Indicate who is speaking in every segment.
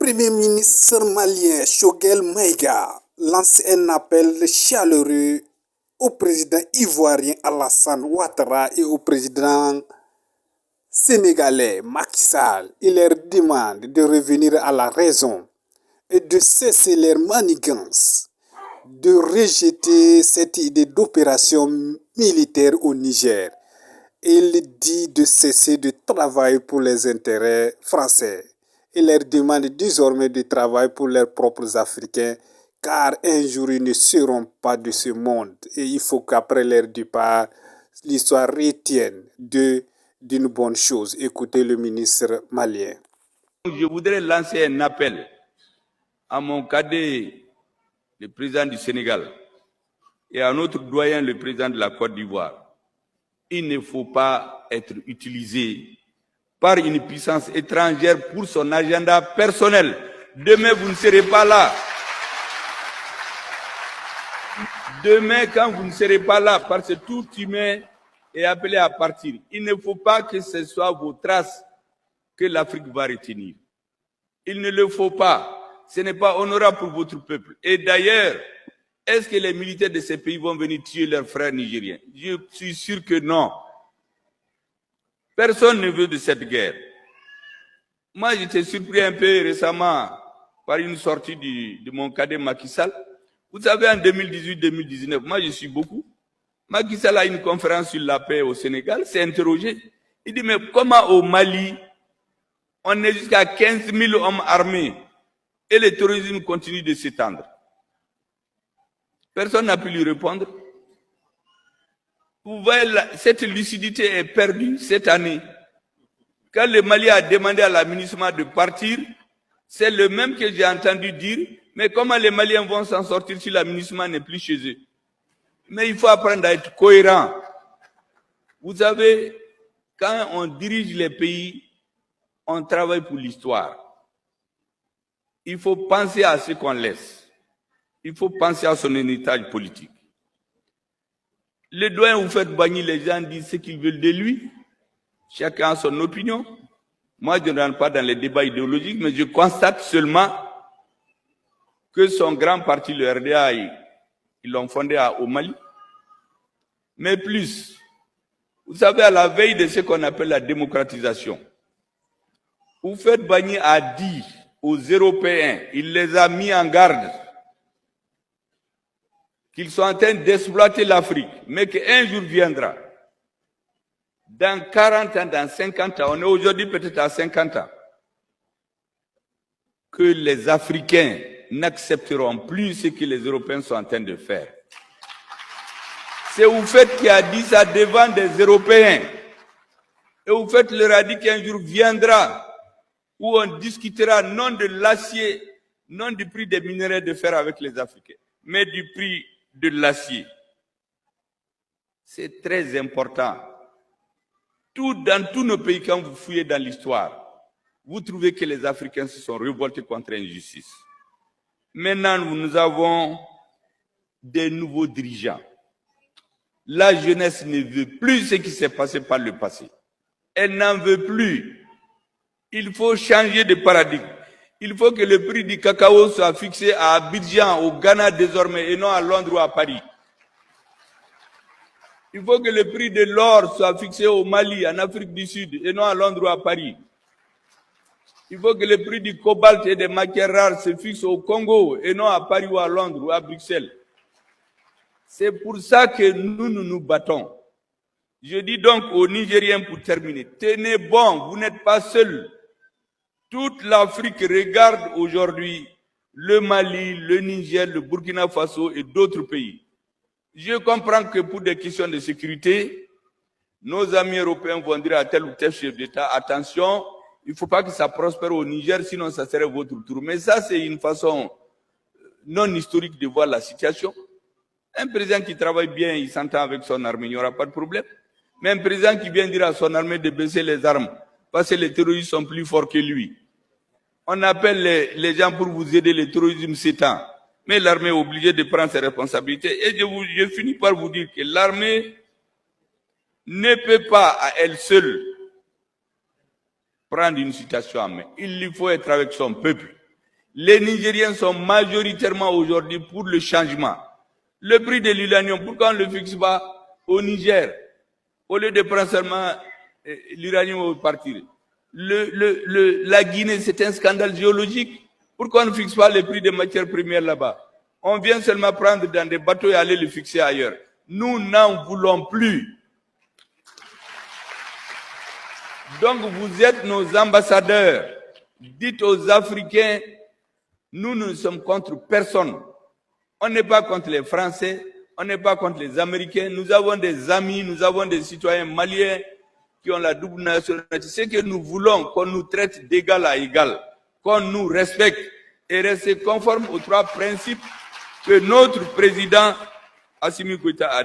Speaker 1: Premier ministre malien Choguel Maïga lance un appel chaleureux au président ivoirien Alassane Ouattara et au président sénégalais Macky Sall. Il leur demande de revenir à la raison et de cesser leurs manigances, de rejeter cette idée d'opération militaire au Niger. Il dit de cesser de travailler pour les intérêts français. Il leur demande désormais de travailler pour leurs propres Africains, car un jour ils ne seront pas de ce monde. Et il faut qu'après leur départ, l'histoire retienne d'une bonne chose. Écoutez le ministre malien.
Speaker 2: Je voudrais lancer un appel à mon cadet, le président du Sénégal, et à notre doyen, le président de la Côte d'Ivoire. Il ne faut pas être utilisé par une puissance étrangère pour son agenda personnel. Demain, vous ne serez pas là. Demain, quand vous ne serez pas là, parce que tout humain est appelé à partir, il ne faut pas que ce soit vos traces que l'Afrique va retenir. Il ne le faut pas. Ce n'est pas honorable pour votre peuple. Et d'ailleurs, est-ce que les militaires de ces pays vont venir tuer leurs frères nigériens? Je suis sûr que non. Personne ne veut de cette guerre. Moi, j'étais surpris un peu récemment par une sortie de mon cadet Macky Sall. Vous savez, en 2018-2019, moi je suis beaucoup. Macky Sall a une conférence sur la paix au Sénégal, s'est interrogé. Il dit, mais comment au Mali, on est jusqu'à 15 000 hommes armés et le terrorisme continue de s'étendre? Personne n'a pu lui répondre. Vous voyez, cette lucidité est perdue cette année. Quand le Mali a demandé à l'administration de partir, c'est le même que j'ai entendu dire, mais comment les Maliens vont s'en sortir si l'administration n'est plus chez eux? Mais il faut apprendre à être cohérent. Vous savez, quand on dirige les pays, on travaille pour l'histoire. Il faut penser à ce qu'on laisse. Il faut penser à son héritage politique. Le doyen Houphouët-Boigny, les gens disent ce qu'ils veulent de lui. Chacun a son opinion. Moi, je ne rentre pas dans les débats idéologiques, mais je constate seulement que son grand parti, le RDA, ils l'ont fondé au Mali. Mais plus, vous savez, à la veille de ce qu'on appelle la démocratisation, Houphouët-Boigny a dit aux Européens, il les a mis en garde, qu'ils sont en train d'exploiter l'Afrique, mais qu'un jour viendra, dans 40 ans, dans 50 ans, on est aujourd'hui peut-être à 50 ans, que les Africains n'accepteront plus ce que les Européens sont en train de faire. C'est Houphouët qui a dit ça devant des Européens. Et Houphouët leur a dit qu'un jour viendra où on discutera non de l'acier, non du prix des minerais de fer avec les Africains, mais du prix de l'acier. C'est très important. Dans tous nos pays, quand vous fouillez dans l'histoire, vous trouvez que les Africains se sont révoltés contre l'injustice. Maintenant, nous avons des nouveaux dirigeants. La jeunesse ne veut plus ce qui s'est passé par le passé. Elle n'en veut plus. Il faut changer de paradigme. Il faut que le prix du cacao soit fixé à Abidjan, au Ghana désormais, et non à Londres ou à Paris. Il faut que le prix de l'or soit fixé au Mali, en Afrique du Sud, et non à Londres ou à Paris. Il faut que le prix du cobalt et des matières rares se fixe au Congo, et non à Paris ou à Londres ou à Bruxelles. C'est pour ça que nous battons. Je dis donc aux Nigériens pour terminer, tenez bon, vous n'êtes pas seuls. Toute l'Afrique regarde aujourd'hui le Mali, le Niger, le Burkina Faso et d'autres pays. Je comprends que pour des questions de sécurité, nos amis européens vont dire à tel ou tel chef d'État, attention, il ne faut pas que ça prospère au Niger, sinon ça serait votre tour. Mais ça, c'est une façon non historique de voir la situation. Un président qui travaille bien, il s'entend avec son armée, il n'y aura pas de problème. Mais un président qui vient dire à son armée de baisser les armes, parce que les terroristes sont plus forts que lui. On appelle les gens pour vous aider, le terrorisme s'étend. Mais l'armée est obligée de prendre ses responsabilités. Et je finis par vous dire que l'armée ne peut pas à elle seule prendre une situation en main. Il lui faut être avec son peuple. Les Nigériens sont majoritairement aujourd'hui pour le changement. Le prix de l'uranium, pourquoi on ne le fixe pas au Niger? Au lieu de prendre seulement l'uranium au partir. La Guinée, c'est un scandale géologique. Pourquoi on ne fixe pas le prix des matières premières là-bas? On vient seulement prendre dans des bateaux et aller le fixer ailleurs. Nous n'en voulons plus. Donc vous êtes nos ambassadeurs. Dites aux Africains, nous ne sommes contre personne. On n'est pas contre les Français, on n'est pas contre les Américains. Nous avons des amis, nous avons des citoyens maliens qui ont la double nationalité. C'est que nous voulons qu'on nous traite d'égal à égal, qu'on nous respecte et rester conforme aux trois principes que notre président Assimi Goïta a.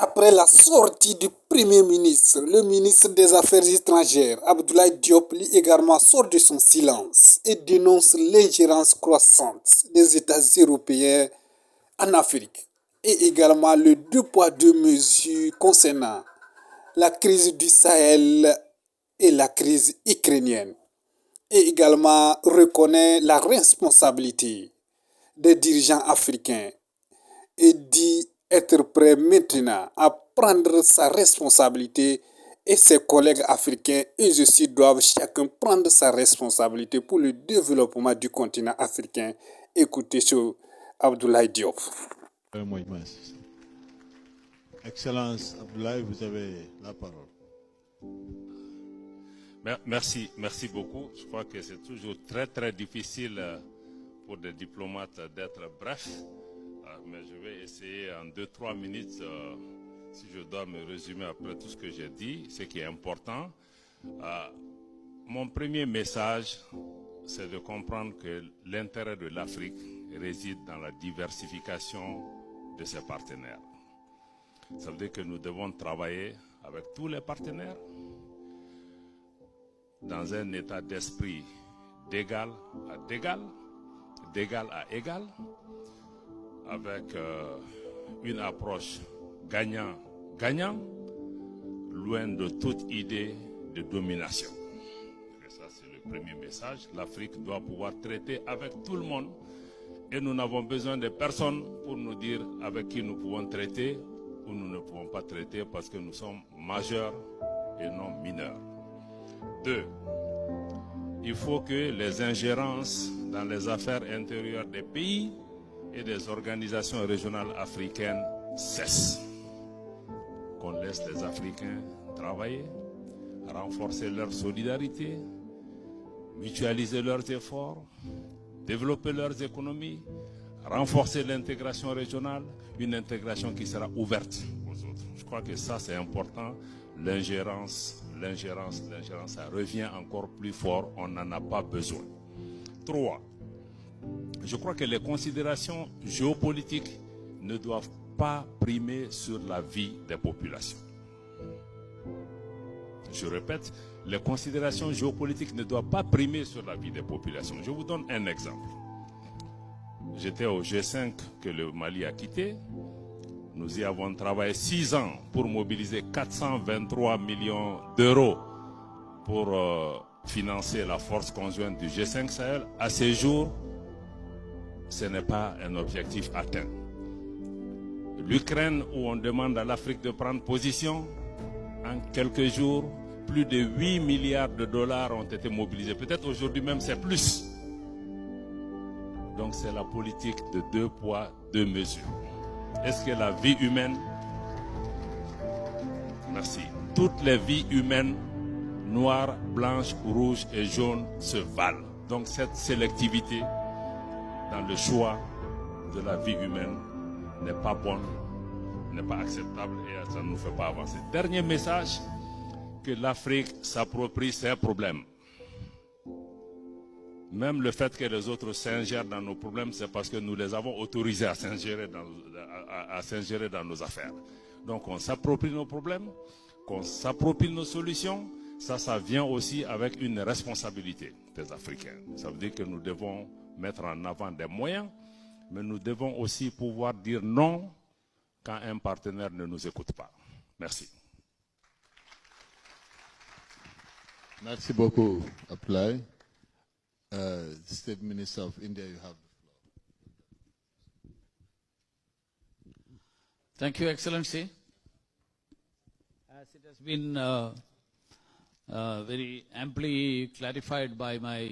Speaker 1: Après la sortie du Premier ministre, le ministre des Affaires étrangères, Abdoulaye Diop, lui également sort de son silence et dénonce l'ingérence croissante des États européens en Afrique et également le deux poids deux mesures concernant la crise du Sahel et la crise ukrainienne et également reconnaît la responsabilité des dirigeants africains et dit être prêt maintenant à prendre sa responsabilité et ses collègues africains, eux aussi doivent chacun prendre sa responsabilité pour le développement du continent africain. Écoutez sur Abdoulaye Diop.
Speaker 3: Excellence Abdoulaye, vous avez la parole.
Speaker 4: Merci beaucoup. Je crois que c'est toujours très difficile pour des diplomates d'être brefs. Mais je vais essayer en 2-3 minutes, si je dois me résumer après tout ce que j'ai dit, ce qui est important. Mon premier message, c'est de comprendre que l'intérêt de l'Afrique réside dans la diversification de ses partenaires. Ça veut dire que nous devons travailler avec tous les partenaires dans un état d'esprit d'égal à d'égal, d'égal à égal, avec une approche gagnant-gagnant, loin de toute idée de domination. Et ça, c'est le premier message. L'Afrique doit pouvoir traiter avec tout le monde et nous n'avons besoin de personne pour nous dire avec qui nous pouvons traiter ou nous ne pouvons pas traiter parce que nous sommes majeurs et non mineurs. 2. Il faut que les ingérences dans les affaires intérieures des pays et des organisations régionales africaines cessent. Qu'on laisse les Africains travailler, renforcer leur solidarité, mutualiser leurs efforts, développer leurs économies, renforcer l'intégration régionale, une intégration qui sera ouverte aux autres. Je crois que ça c'est important. L'ingérence, ça revient encore plus fort, on n'en a pas besoin. 3. Je crois que les considérations géopolitiques ne doivent pas primer sur la vie des populations. Je répète, les considérations géopolitiques ne doivent pas primer sur la vie des populations. Je vous donne un exemple. J'étais au G5 que le Mali a quitté. Nous y avons travaillé 6 ans pour mobiliser 423 millions d'euros pour financer la force conjointe du G5 Sahel. À ce jour, ce n'est pas un objectif atteint. L'Ukraine, où on demande à l'Afrique de prendre position, en quelques jours, plus de 8 milliards de dollars ont été mobilisés. Peut-être aujourd'hui même c'est plus. Donc c'est la politique de 2 poids, 2 mesures. Est-ce que la vie humaine, merci, toutes les vies humaines, noires, blanches, rouges et jaunes, se valent. Donc cette sélectivité dans le choix de la vie humaine n'est pas bonne, n'est pas acceptable et ça ne nous fait pas avancer. Dernier message, que l'Afrique s'approprie ses problèmes. Même le fait que les autres s'ingèrent dans nos problèmes, c'est parce que nous les avons autorisés à s'ingérer dans nos affaires. Donc on s'approprie nos problèmes, qu'on s'approprie nos solutions, ça vient aussi avec une responsabilité des Africains. Ça veut dire que nous devons mettre en avant des moyens, mais nous devons aussi pouvoir dire non quand un partenaire ne nous écoute pas. Merci.
Speaker 3: Merci beaucoup, Abdoulaye. State Minister of India, you have the floor.
Speaker 5: Thank you, Excellency. As it has been very amply clarified by my